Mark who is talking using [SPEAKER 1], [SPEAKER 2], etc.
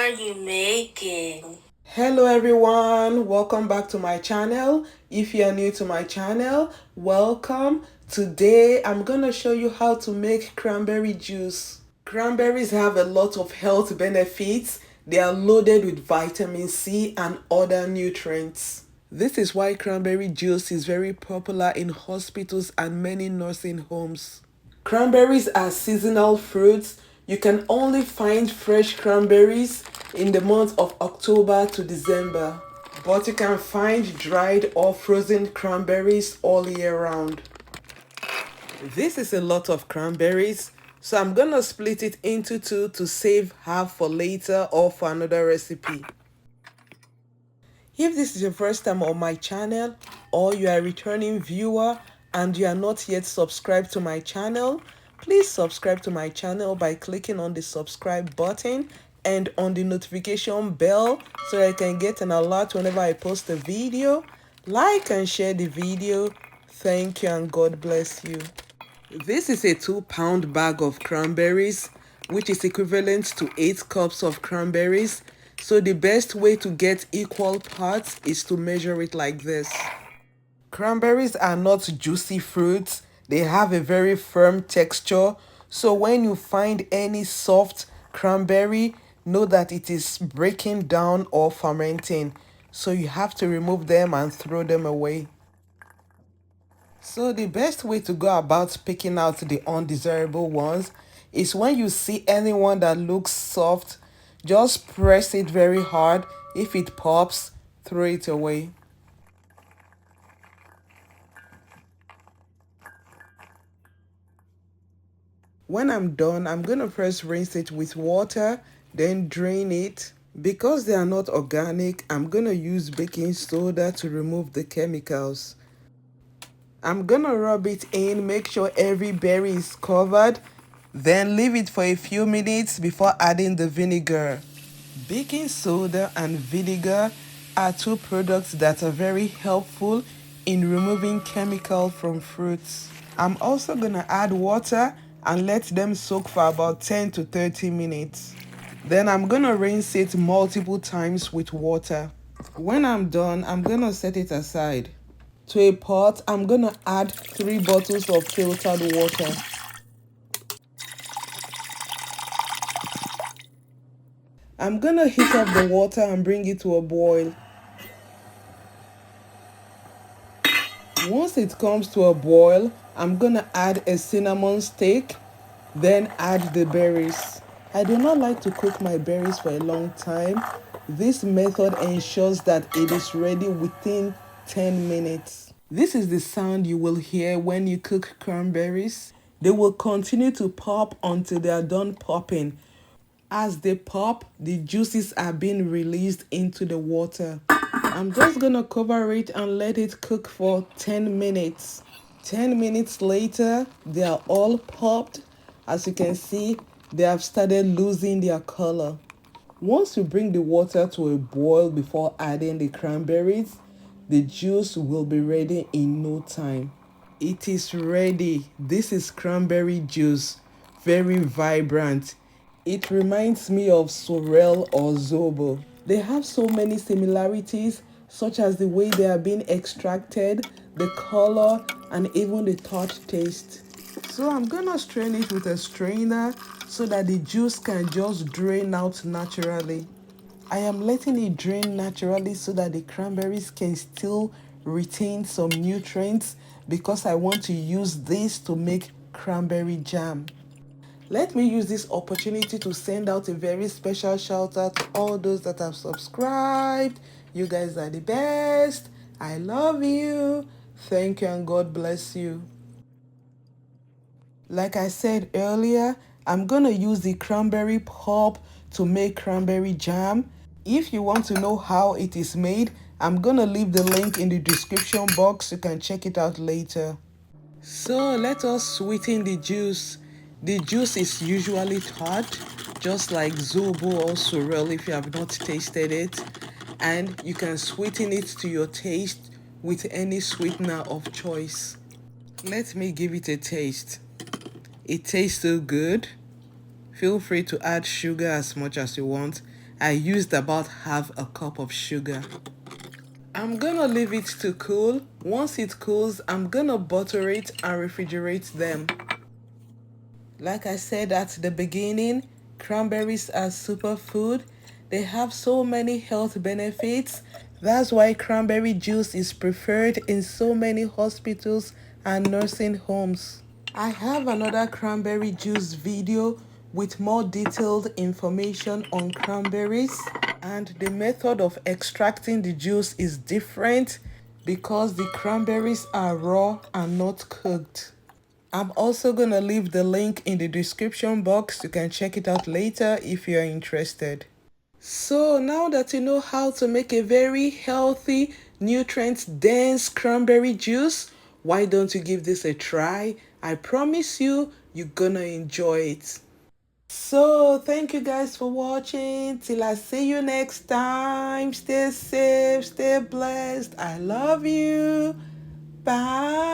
[SPEAKER 1] are you making?
[SPEAKER 2] Hello everyone, welcome back to my channel. If you are new to my channel, welcome. Today I'm gonna show you how to make cranberry juice. Cranberries have a lot of health benefits. They are loaded with vitamin C and other nutrients. This is why cranberry juice is very popular in hospitals and many nursing homes. Cranberries are seasonal fruits. You can only find fresh cranberries in the month of October to December, but you can find dried or frozen cranberries all year round. This is a lot of cranberries, so I'm gonna split it into two to save half for later or for another recipe. If this is your first time on my channel or you are a returning viewer and you are not yet subscribed to my channel, please subscribe to my channel by clicking on the subscribe button and on the notification bell so I can get an alert whenever I post a video. Like and share the video. Thank you and God bless you. This is a 2-pound bag of cranberries, which is equivalent to 8 cups of cranberries. So the best way to get equal parts is to measure it like this. Cranberries are not juicy fruits. They have a very firm texture. So when you find any soft cranberry, know that it is breaking down or fermenting. So you have to remove them and throw them away. So the best way to go about picking out the undesirable ones is when you see anyone that looks soft, just press it very hard. If it pops, throw it away. When I'm done, I'm going to first rinse it with water, then drain it. Because they are not organic, I'm going to use baking soda to remove the chemicals. I'm gonna rub it in, make sure every berry is covered, then leave it for a few minutes before adding the vinegar. Baking soda and vinegar are two products that are very helpful in removing chemical from fruits. I'm also gonna add water and let them soak for about 10 to 30 minutes. Then I'm gonna rinse it multiple times with water. When I'm done, I'm gonna set it aside. To a pot, I'm gonna add 3 bottles of filtered water. I'm gonna heat up the water and bring it to a boil. Once it comes to a boil, I'm gonna add a cinnamon stick, then add the berries. I do not like to cook my berries for a long time. This method ensures that it is ready within 10 minutes. This is the sound you will hear when you cook cranberries. They will continue to pop until they are done popping. As they pop, the juices are being released into the water. I'm just gonna cover it and let it cook for 10 minutes. 10 minutes later, they are all popped. As you can see, they have started losing their color. Once you bring the water to a boil before adding the cranberries, the juice will be ready in no time. It is ready. This is cranberry juice, very vibrant. It reminds me of sorrel or zobo. They have so many similarities, such as the way they are being extracted, the color, and even the tart taste. So I'm gonna strain it with a strainer so that the juice can just drain out naturally. I am letting it drain naturally so that the cranberries can still retain some nutrients because I want to use this to make cranberry jam. Let me use this opportunity to send out a very special shout out to all those that have subscribed. You guys are the best. I love you. Thank you and God bless you. Like I said earlier, I'm gonna use the cranberry pulp to make cranberry jam. If you want to know how it is made, I'm gonna leave the link in the description box. You can check it out later. So let us sweeten the juice. The juice is usually tart, just like zobo or sorrel if you have not tasted it. And you can sweeten it to your taste with any sweetener of choice. Let me give it a taste. It tastes so good. Feel free to add sugar as much as you want. I used about half a cup of sugar. I'm gonna leave it to cool. Once it cools, I'm gonna butter it and refrigerate them. Like I said at the beginning, cranberries are superfood. They have so many health benefits. That's why cranberry juice is preferred in so many hospitals and nursing homes. I have another cranberry juice video with more detailed information on cranberries, and the method of extracting the juice is different because the cranberries are raw and not cooked. I'm also going to leave the link in the description box. You can check it out later if you're interested. So now that you know how to make a very healthy, nutrient-dense cranberry juice, why don't you give this a try? I promise you, you're gonna enjoy it. So thank you guys for watching. Till I see you next time. Stay safe, stay blessed. I love you. Bye.